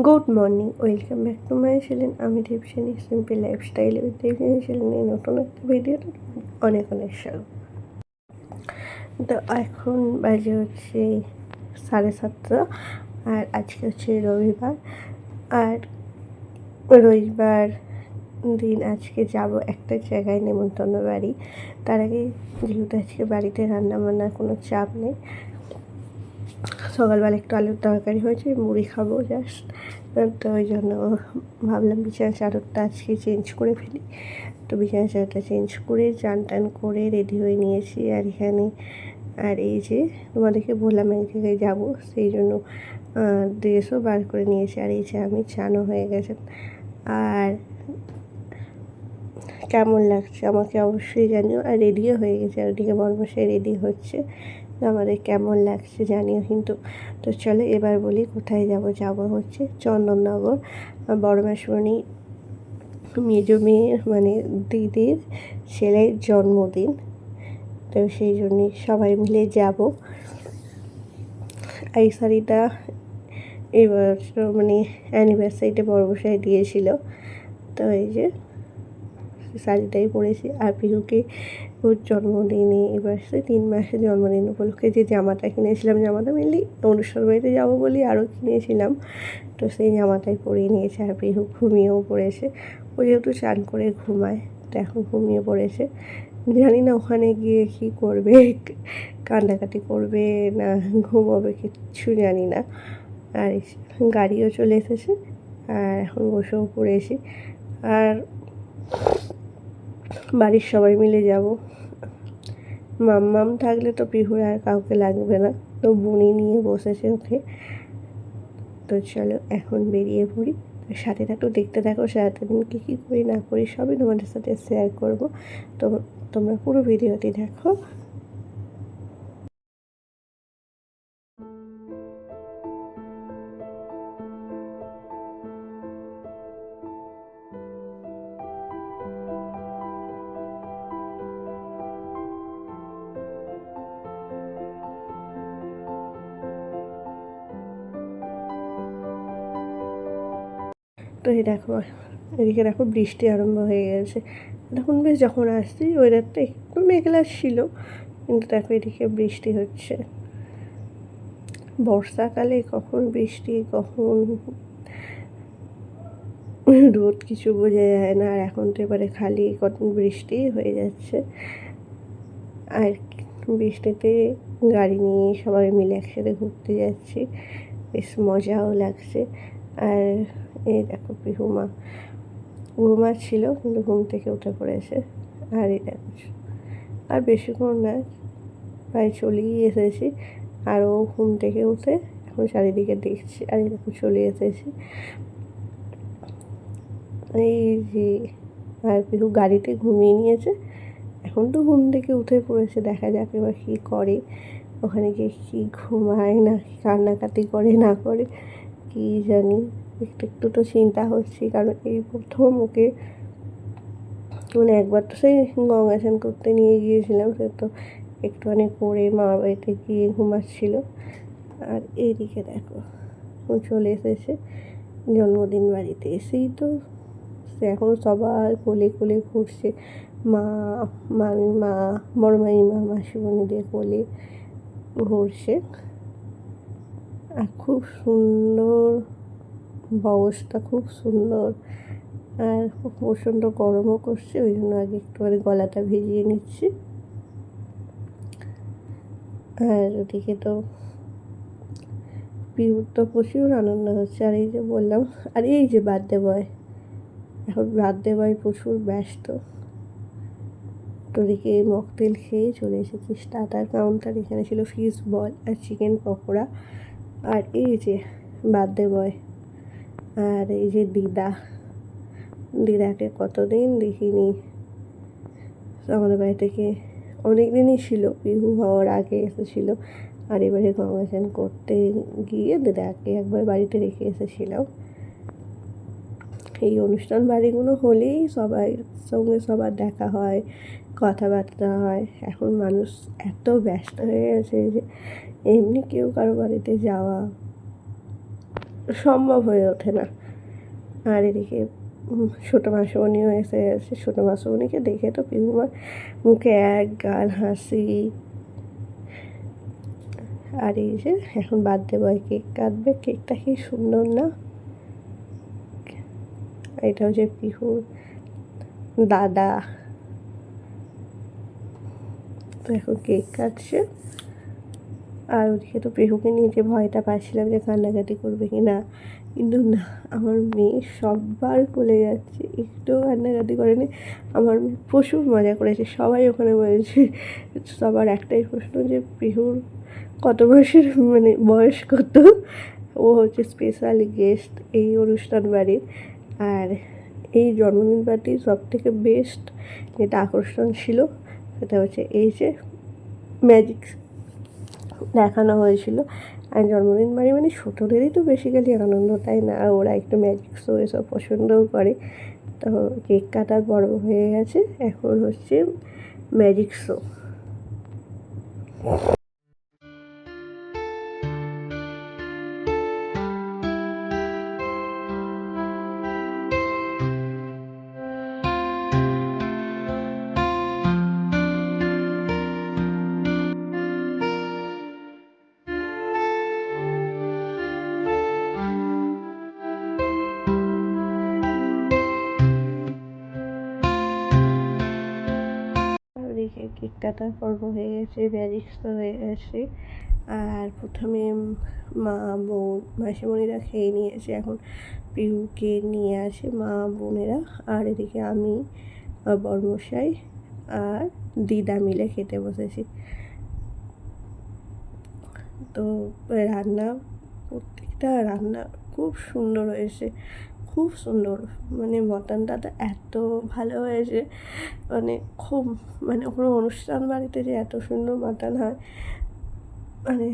Good morning, welcome back to my channel. আমি দেবসেনী, simple lifestyle with দেবসেনী চ্যানেলে নতুন একটা ভিডিওতে অনেক অনেক স্বাগত। তো এখন বাজে হচ্ছে 7:30, আর আজকে হচ্ছে রবিবার। আর রবিবার দিন আজকে যাব একটা জায়গায়, নেমন্তন্ন বাড়ি। তার আগে যেহেতু আজকে বাড়িতে রান্নাবান্নার কোনো চাপ নেই, সকালবেলা একটু আলুর তরকারি হয়েছে, মুড়ি খাবো জাস্ট। তো ওই জন্য ভাবলাম বিছানার চাদরটা আজকে চেঞ্জ করে ফেলি। তো বিছানার চাদরটা চেঞ্জ করে চান টান করে রেডি হয়ে নিয়েছি। আর এখানে এই যে তোমাদেরকে বললাম এক জায়গায় যাবো, সেই জন্য ড্রেসও বার করে নিয়েছি। আর এই যে আমি চানও হয়ে গেছে। আর কেমন লাগছে আমাকে অবশ্যই জানিও। আর রেডিও হয়ে গেছে, আর ওদিকে বরমশাই রেডি হচ্ছে। আমাদের কেমন লাগছে জানিও কিন্তু। তো চলো এবার বলি কোথায় যাব হচ্ছে চন্দননগর। বড় মাসিমণি মেজো মেয়ের মানে দিদির ছেলের জন্মদিন, তো সেই জন্যই সবাই মিলে যাব। এই শাড়িটা এবার মানে অ্যানিভার্সারিতে বড়মশাই দিয়েছিল, তো এই যে শাড়িটাই পরেছি। আর পিহুকে ওর জন্মদিনে এবার 3 মাসের জন্মদিন উপলক্ষে যে জামাটা কিনেছিলাম, জামাটা মেনলি অনুষ্ঠান বাড়িতে যাবো বলি আরও কিনেছিলাম, তো সেই জামাটাই পরিয়ে নিয়েছে। আর পিহু ঘুমিয়েও পড়েছে। ও যেহেতু চান করে ঘুমায়, তো এখন ঘুমিয়ে পড়েছে। জানি না ওখানে গিয়ে কী করবে, কান্নাকাটি করবে না ঘুমোবে, কিচ্ছু জানি না। আর গাড়িও চলে এসেছে, আর এখন বসেও পড়েছি। আর বাড়ির সবাই মিলে যাব। মাম্মাম থাকলে তো পিহুর আর কাউকে লাগবে না, তো বুনি নিয়ে বসেছে ওকে। তো চলো এখন বেরিয়ে পড়ি। সাথে থাকো, দেখতে থাকো সারাদিন কী কী করি না করি সবই তোমাদের সাথে শেয়ার করব। তো তোমরা পুরো ভিডিওটি দেখো। তো এই দেখো, এদিকে দেখো বৃষ্টি আরম্ভ হয়ে গেছে। তখন বেশ যখন আসছি ওয়েদারটা একটু মেঘলা ছিল, কিন্তু দেখো এদিকে বৃষ্টি হচ্ছে। বর্ষাকালে কখন বৃষ্টি কখন রোদ কিছু বোঝা যায় না। আর এখন তো এবারে খালি কখন বৃষ্টি হয়ে যাচ্ছে। আর বৃষ্টিতে গাড়ি নিয়ে সবাই মিলে একসাথে ঘুরতে যাচ্ছি, বেশ মজাও লাগছে। আর এই দেখো পিহুমা ঘুমাচ্ছিল, কিন্তু ঘুম থেকে উঠে পড়েছে। আর এই দেখো, আর বেশিক্ষণ না, প্রায় চলেই এসেছি। আর ও ঘুম থেকে উঠে এখন চারিদিকে দেখছি। আর এই দেখো চলে এসেছি, এই যে। আর পিহু গাড়িতে ঘুমিয়ে নিয়েছে, এখন তো ঘুম থেকে উঠে পড়েছে। দেখা যাক এবার কী করে, ওখানে গিয়ে কী ঘুমায় না কান্নাকাটি করে না করে, কী জানি। একটু একটু তো চিন্তা হচ্ছে, কারণ এই প্রথম ওকে মানে একবার তো সেই গঙ্গা স্নান করতে নিয়ে গিয়েছিলাম, সে তো একটুখানি করে মামার বাড়িতে গিয়ে ঘুমাচ্ছিল। আর এইদিকে দেখো ও চলে এসেছে জন্মদিন বাড়িতে। এসেই তো সে এখন সবার কোলে কোলে ঘুরছে। মা, মামিমা, বড় মামিমা, মাসিমণিদের কোলে ঘুরছে। আর খুব সুন্দর, ব্যবস্থা খুব সুন্দর। আর প্রচণ্ড গরমও করছে, ওই জন্য আগে একটুখানি গলাটা ভিজিয়ে নিচ্ছি। আর ওদিকে তো পিহুর তো প্রচুর আনন্দ হচ্ছে। আর এই যে বললাম, আর এই যে বার্থডে বয়, এখন বার্থডে বয় প্রচুর ব্যস্ত। তো ওদিকে মকটেল খেয়ে চলে এসেছি স্টার্টার কাউন্টার। এখানে ছিল ফিশ বল আর চিকেন পকোড়া। আর এই যে বার্থডে বয়, আর এই যে দিদাকে কতদিন দেখিনি। আমাদের বাড়ি থেকে অনেক দিনই ছিল, পিহু হওয়ার আগে এসেছিল। আর এবারে গঙ্গা স্নান করতে গিয়ে দিদাকে একবার বাড়িতে রেখে এসেছিলাম। এই অনুষ্ঠান বাড়িগুলো হলেই সবাই সঙ্গে সবার দেখা হয়, কথাবার্তা হয়। এখন মানুষ এত ব্যস্ত হয়ে গেছে যে এমনি কেউ কারো বাড়িতে যাওয়া সম্ভব হয়ে ওঠে না। আর এদিকে ছোটো মাসুমণিও এসে গেছে। ছোটো মাসুমণিকে দেখে তো পিহুমার মুখে এক গাল হাসি। আর এই যে এখন বার্থডে বয় কেক কাটবে। কেকটা কি সুন্দর না? এটা হচ্ছে পিহুর দাদা। তো এখন কেক কাটছে। আর ওদিকে তো পিহুকে নিয়ে যে ভয়টা পাচ্ছিলাম যে কান্নাকাটি করবে কি না, কিন্তু না, আমার মেয়ে সববার কোলে যাচ্ছে, একটুও কান্নাকাটি করেনি। আমার মেয়ে প্রচুর মজা করেছে। সবাই ওখানে বলছে, সবার একটাই প্রশ্ন যে পিহুর কত মাসের মানে বয়স কত। ও হচ্ছে স্পেশাল গেস্ট এই অনুষ্ঠান বাড়ির। আর এই জন্মদিন পার্টির সবথেকে বেস্ট যেটা আকর্ষণ ছিল সেটা হচ্ছে এই যে ম্যাজিক দেখানো হয়েছিল। আর জন্মদিন বাড়ি মানে ছোটোদেরই তো বেসিক্যালি আনন্দ, তাই না? আর ওরা একটু ম্যাজিক শো এসব পছন্দও করে। তো কেক কাটার পর্ব হয়ে গেছে, এখন হচ্ছে ম্যাজিক শো। ওদিকে কেক কাটার পর্ব হয়ে গেছে, ম্যাজিক শো হয়ে গেছে। আর প্রথমে মা বোন মাসিমণিরা খেয়ে নিয়েছে, এখন পিহুকে নিয়ে আসে মা বোনেরা। আর এদিকে আমি বর্মশাই আর দিদা মিলে খেতে বসেছি। তো রান্না, প্রত্যেকটা রান্না খুব সুন্দর হয়েছে, খুব সুন্দর। মানে মটনটা তো এত ভালো হয়েছে, মানে খুব, মানে কোনো অনুষ্ঠান বাড়িতে যে এত সুন্দর মাটন হয় মানে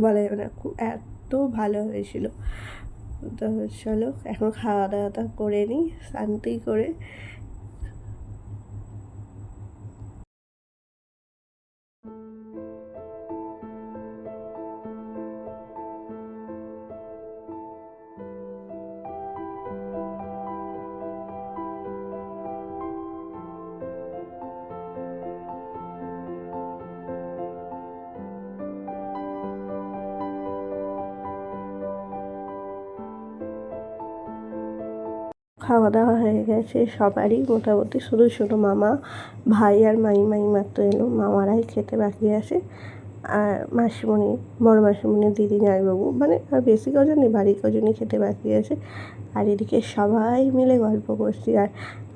বলা যাবে না, খুব এত ভালো হয়েছিল। তো চলো এখন খাওয়া দাওয়াটা করে নিই শান্তি করে। খাওয়া দাওয়া হয়ে গেছে সবারই মোটামুটি, শুধু ছোটো মামা, ভাই আর মাই মাত্র এলো, মামারাই খেতে বাকি আছে। আর মাসিমণি, বড় মাসিমণি, দিদি, জামাইবাবু, মানে আর বেশি কজন নেই, বাড়ির কজনই খেতে বাকি আছে। আর এদিকে সবাই মিলে গল্প করছি। আর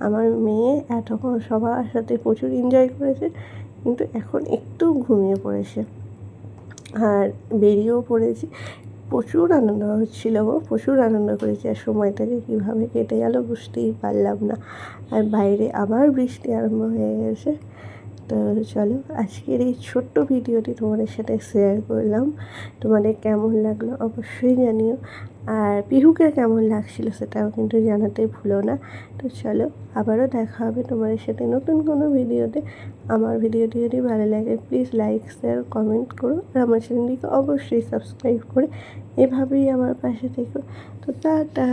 আমার মেয়ে এতক্ষণ সবার সাথে প্রচুর এনজয় করেছে, কিন্তু এখন একটু ঘুমিয়ে পড়েছে। আর বেরিয়েও পড়েছি, প্রচুর আনন্দ হচ্ছিলো গো, প্রচুর আনন্দ করেছি। আর সময়টাকে কীভাবে কেটে গেল বুঝতেই পারলাম না। আর বাইরে আবার বৃষ্টি আরম্ভ হয়ে গেছে। তো চলো আজকের এই ছোট্ট ভিডিওটি তোমাদের সাথে শেয়ার করলাম। তোমাদের কেমন লাগলো অবশ্যই জানিও। আর পিহুকে কেমন লাগছিলো সেটাও কিন্তু জানাতে ভুলো না। তো চলো আবারও দেখা হবে তোমাদের সাথে নতুন কোনো ভিডিওতে। আমার ভিডিওটি যদি ভালো লাগে প্লিজ লাইক শেয়ার কমেন্ট করো। আর আমার চ্যানেলটিকে অবশ্যই সাবস্ক্রাইব করে এভাবেই আমার পাশে থেকো। তো টাটা।